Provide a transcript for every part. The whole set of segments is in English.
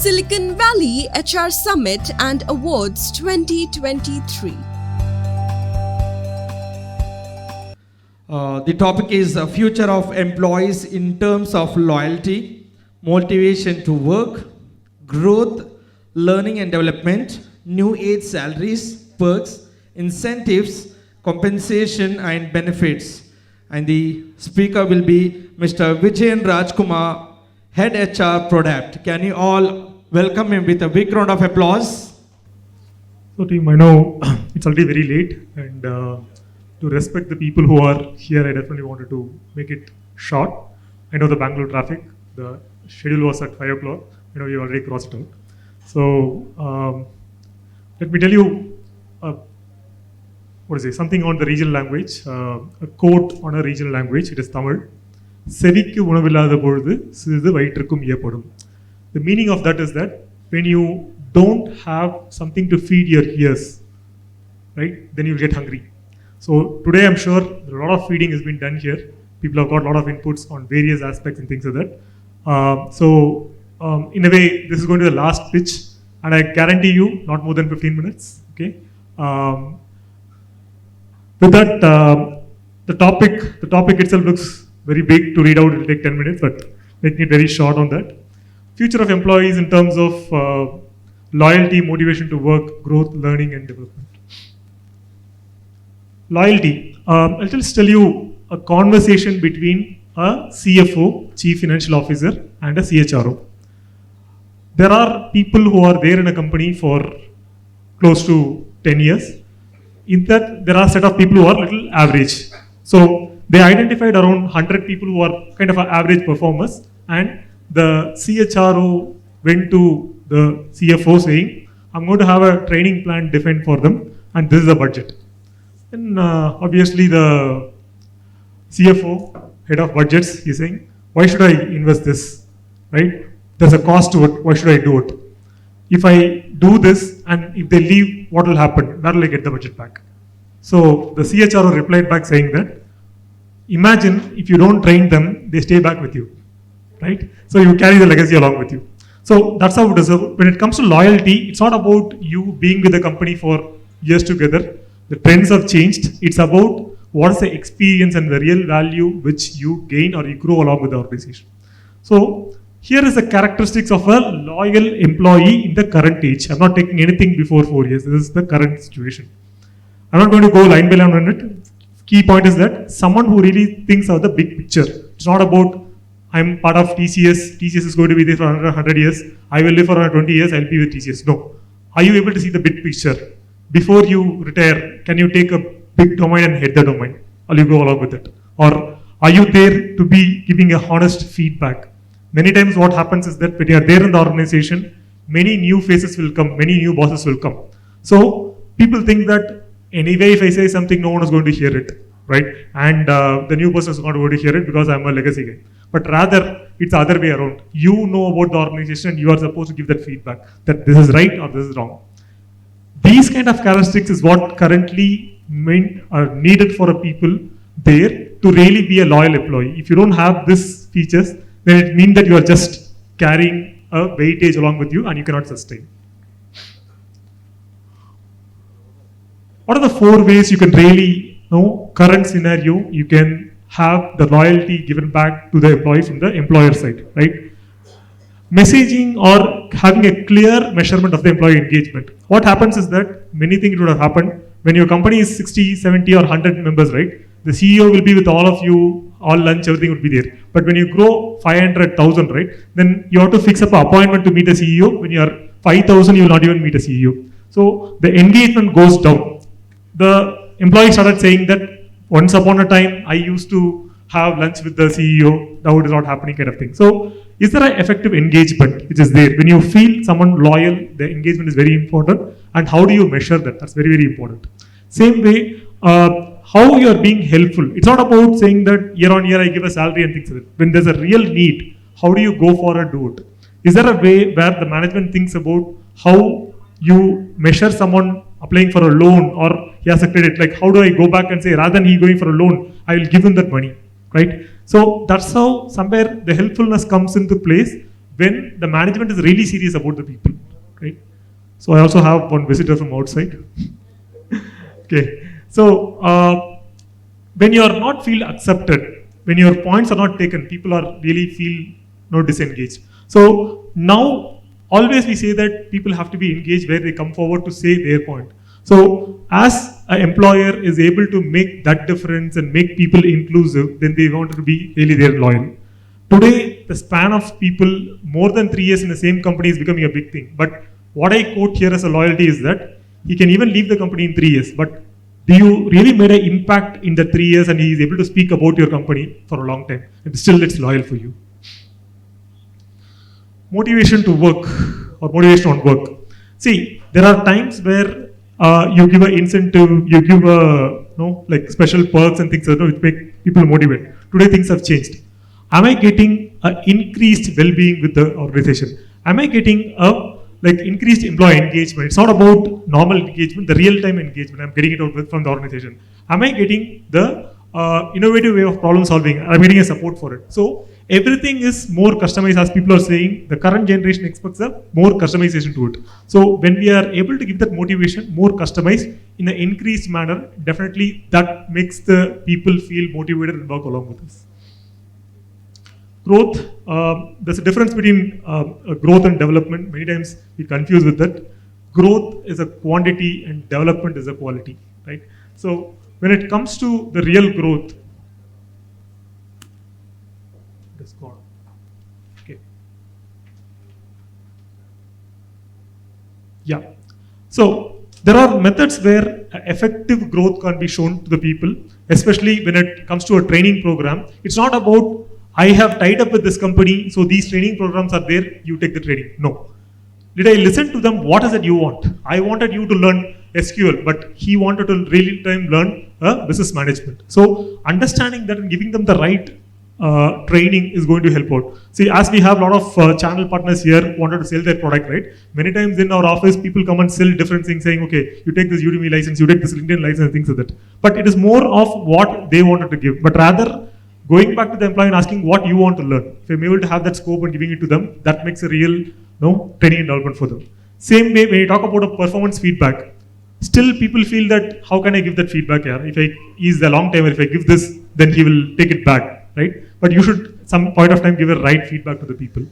Silicon Valley HR Summit and Awards 2023. The topic is future of employees in terms of loyalty, motivation to work, growth, learning and development, new age salaries, perks, incentives, compensation and benefits. And the speaker will be Mr. Vijayan R, Head HR Prodapt. Can you all welcome him with a big round of applause? So team, I know it's already very late, and to respect the people who are here, I definitely wanted to make it short. I know the Bangalore traffic, the schedule was at 5 o'clock, I know we already crossed out. So let me tell you, something on the regional language, a quote on a regional language, it is Tamil. செவிக்கு உணவில்லாத பொழுது சிறிது வயிற்றுக்கும் ஏற்படும். The meaning of that is that when you don't have something to feed your ears, right, then you'll get hungry. So today I'm sure a lot of feeding has been done here. People have got a lot of inputs on various aspects and things like that. In a way, this is going to be the last pitch, and I guarantee you not more than 15 minutes. Okay. With that, the topic itself looks very big to read out. It will take 10 minutes, but making it very short on that. Future of employees in terms of loyalty, motivation to work, growth, learning and development. Loyalty. I'll just tell you a conversation between a CFO, Chief Financial Officer, and a CHRO. There are people who are there in a company for close to 10 years. In that, there are a set of people who are little average. So they identified around 100 people who are kind of average performers, and the CHRO went to the CFO saying, I'm going to have a training plan defined for them, and this is the budget. And obviously the CFO, head of budgets, is saying, why should I invest this, right? There's a cost to it, why should I do it? If I do this and if they leave, what will happen? Where will I get the budget back? So the CHRO replied back saying that, imagine if you don't train them, they stay back with you, right? So you carry the legacy along with you. So that's how it is. When it comes to loyalty, it's not about you being with the company for years together. The trends have changed. It's about what is the experience and the real value which you gain or you grow along with the organization. So here is the characteristics of a loyal employee in the current age. I'm not taking anything before 4 years. This is the current situation. I'm not going to go line by line on it. Key point is that someone who really thinks of the big picture. It's not about I'm part of TCS. TCS is going to be there for another 100 years. I will live for another 20 years. I'll be with TCS. No. Are you able to see the big picture? Before you retire, can you take a big domain and head the domain? Or you go along with it? Or are you there to be giving a honest feedback? Many times what happens is that when you are there in the organization, many new faces will come, many new bosses will come. So people think that anyway, if I say something, no one is going to hear it, right? And the new person is not going to hear it because I'm a legacy guy. But rather, it's the other way around. You know about the organization, you are supposed to give that feedback, that this is right or this is wrong. These kind of characteristics is what currently are needed for a people there to really be a loyal employee. If you don't have these features, then it means that you are just carrying a weightage along with you and you cannot sustain. What are the 4 ways you can really current scenario, you can have the loyalty given back to the employee from the employer side, right? Messaging or having a clear measurement of the employee engagement. What happens is that many things would have happened when your company is 60, 70 or 100 members, right? The CEO will be with all of you, all lunch, everything would be there. But when you grow 500,000, right, then you have to fix up an appointment to meet the CEO. When you are 5,000, you will not even meet a CEO. So the engagement goes down. The employee started saying that once upon a time, I used to have lunch with the CEO, now it is not happening kind of thing. So is there an effective engagement which is there? When you feel someone loyal, the engagement is very important. And how do you measure that? That's very, very important. Same way, how you are being helpful. It's not about saying that year on year I give a salary and things like that. When there's a real need, how do you go for and do it? Is there a way where the management thinks about how you measure someone applying for a loan or he has a credit? Like how do I go back and say rather than he going for a loan, I will give him that money, right? So that's how somewhere the helpfulness comes into place when the management is really serious about the people, right? So I also have one visitor from outside. Okay, so when you are not feel accepted, when your points are not taken, people are really feel disengaged. So now always we say that people have to be engaged where they come forward to say their point. So as an employer is able to make that difference and make people inclusive, then they want to be really their loyal. Today, the span of people more than 3 years in the same company is becoming a big thing. But what I quote here as a loyalty is that he can even leave the company in 3 years. But do you really made an impact in the 3 years and he is able to speak about your company for a long time? And still it's loyal for you. Motivation to work or motivation on work. See, there are times where you give an incentive, you give like special perks and things like that which make people motivate. Today things have changed. Am I getting an increased well-being with the organization? Am I getting a increased employee engagement? It's not about normal engagement, the real-time engagement. I'm getting it out from the organization. Am I getting the innovative way of problem solving? I'm getting a support for it. So everything is more customized, as people are saying. The current generation expects a more customization to it. So when we are able to give that motivation more customized in an increased manner, definitely that makes the people feel motivated and work along with us. Growth, there's a difference between growth and development. Many times we confuse with that. Growth is a quantity and development is a quality, right? So when it comes to the real growth, it's gone. Okay. Yeah. So there are methods where effective growth can be shown to the people, especially when it comes to a training program. It's not about I have tied up with this company, so these training programs are there, you take the training. No. Did I listen to them? What is it you want? I wanted you to learn SQL, but he wanted to really time learn business management. So understanding that and giving them the right training is going to help out. See, as we have a lot of channel partners here who wanted to sell their product, right? Many times in our office, people come and sell different things saying, okay, you take this Udemy license, you take this LinkedIn license, things like that. But it is more of what they wanted to give, but rather going back to the employee and asking what you want to learn. If I'm able to have that scope and giving it to them, that makes a real training and development for them. Same way, when you talk about a performance feedback, still people feel that how can I give that feedback here? If he's a long timer, if I give this, then he will take it back, right? But you should some point of time give a right feedback to the people.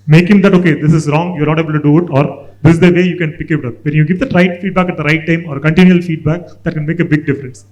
Make him that, okay, this is wrong, you're not able to do it, or this is the way you can pick it up. When you give the right feedback at the right time or continual feedback, that can make a big difference.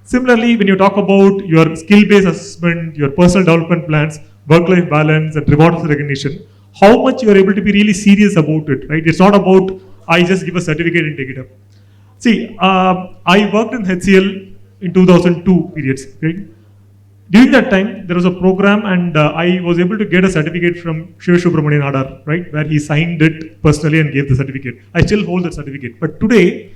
Similarly, when you talk about your skill-based assessment, your personal development plans, work-life balance, and rewards recognition, how much you are able to be really serious about it, right? It's not about, I just give a certificate and take it up. See, I worked in HCL in 2002 periods, right? During that time, there was a program and I was able to get a certificate from Vijayan R, right? Where he signed it personally and gave the certificate. I still hold that certificate. But today,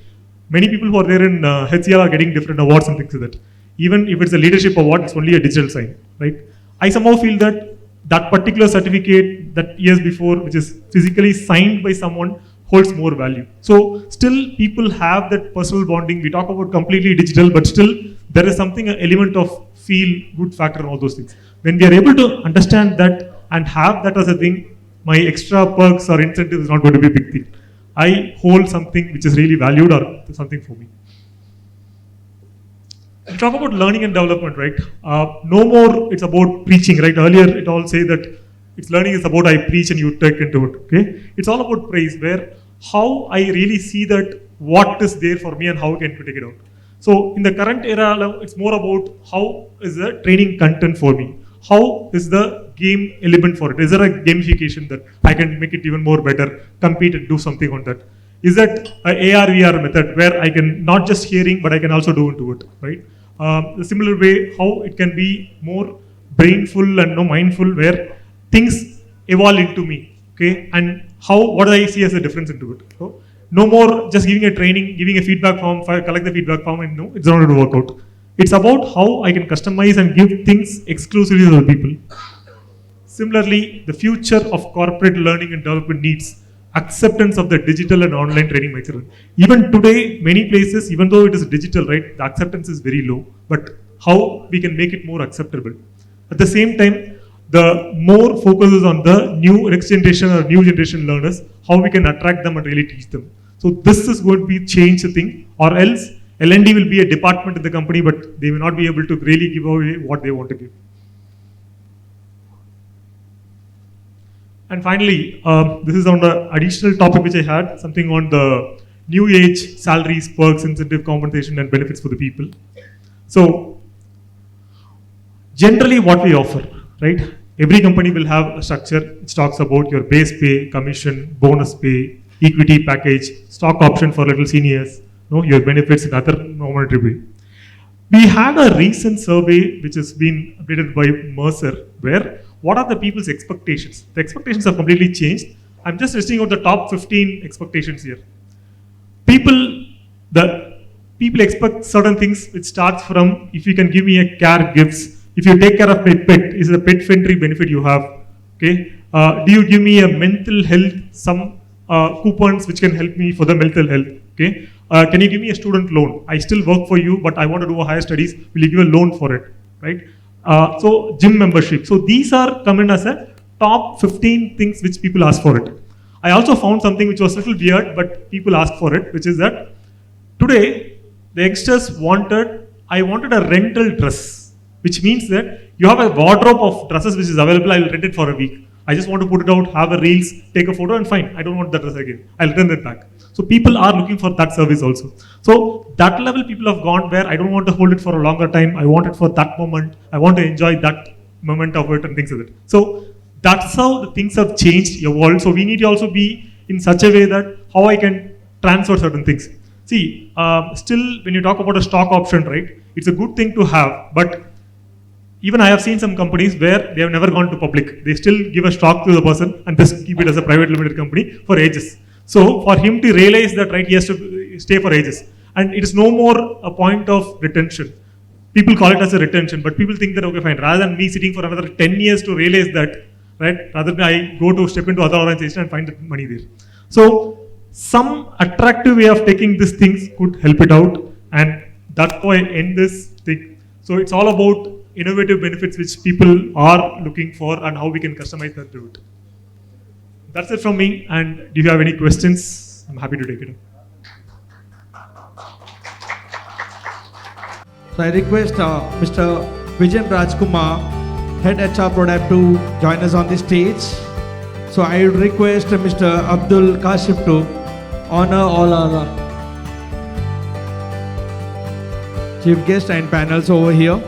many people who are there in HCL are getting different awards and things like that. Even if it's a leadership award, it's only a digital sign, right? I somehow feel that that particular certificate that years before, which is physically signed by someone, holds more value. So still people have that personal bonding. We talk about completely digital, but still there is something, an element of feel good factor and all those things. When we are able to understand that and have that as a thing, my extra perks or incentive is not going to be a big thing. I hold something which is really valued or something for me. We talk about learning and development, right? No more it's about preaching, right? Earlier it all say that it's learning is about I preach and you take into it, okay? It's all about praise, where how I really see that what is there for me and how can I take it out. So in the current era, it's more about how is the training content for me? How is the game element for it? Is there a gamification that I can make it even more better, compete and do something on that? Is that a AR, VR method where I can not just hearing, but I can also do into it, right? The similar way, how it can be more brainful and mindful, where things evolve into me, okay? And what do I see as a difference into it? So, no more just giving a training, giving a feedback form, collect the feedback form, and no, it's not going to work out. It's about how I can customize and give things exclusively to the people. Similarly, the future of corporate learning and development needs acceptance of the digital and online training material. Even today, many places, even though it is digital, right, the acceptance is very low, but how we can make it more acceptable. At the same time, the more focus is on the next generation or new generation learners, how we can attract them and really teach them. So this is going to be change the thing, or else L&D will be a department in the company, but they will not be able to really give away what they want to give. And finally, this is on the additional topic which I had, something on the new age salaries, perks, incentive compensation, and benefits for the people. So, generally what we offer, right? Every company will have a structure which talks about your base pay, commission, bonus pay, equity package, stock option for little seniors, your benefits and other monetary pay. We had a recent survey which has been updated by Mercer, where what are the people's expectations? The expectations have completely changed. I'm just listing out the top 15 expectations here. People expect certain things which starts from, if you can give me a care gifts, if you take care of my pet, is it a pet friendly benefit you have? Okay. Do you give me a mental health, some coupons which can help me for the mental health? Okay. Can you give me a student loan? I still work for you, but I want to do a higher studies. Will you give a loan for it? Right? So gym membership. So these are coming as a top 15 things which people ask for it. I also found something which was a little weird, but people ask for it, which is that today the youngsters I wanted a rental dress, which means that you have a wardrobe of dresses which is available. I will rent it for a week. I just want to put it out, have a reels, take a photo, and fine. I don't want that dress again. I'll return it back. So people are looking for that service also. So that level people have gone where I don't want to hold it for a longer time. I want it for that moment. I want to enjoy that moment of it and things like that. So that's how the things have changed, evolved. So we need to also be in such a way that how I can transfer certain things. See, still when you talk about a stock option, right, it's a good thing to have, but even I have seen some companies where they have never gone to public. They still give a stock to the person and just keep it as a private limited company for ages. So for him to realize that, right, he has to stay for ages. And it is no more a point of retention. People call it as a retention, but people think that, okay, fine, rather than me sitting for another 10 years to realize that, right, rather than I go to step into other organization and find the money there. So some attractive way of taking these things could help it out, and that's why I end this thing. So it's all about innovative benefits which people are looking for and how we can customize that to it. That's it from me, and do you have any questions? I'm happy to take it. So I request Mr. Vijayan Rajkumar, Head HR Prodapt, to join us on the stage. So I would request Mr. Abdul Kashif to honor all our chief guests and panels over here.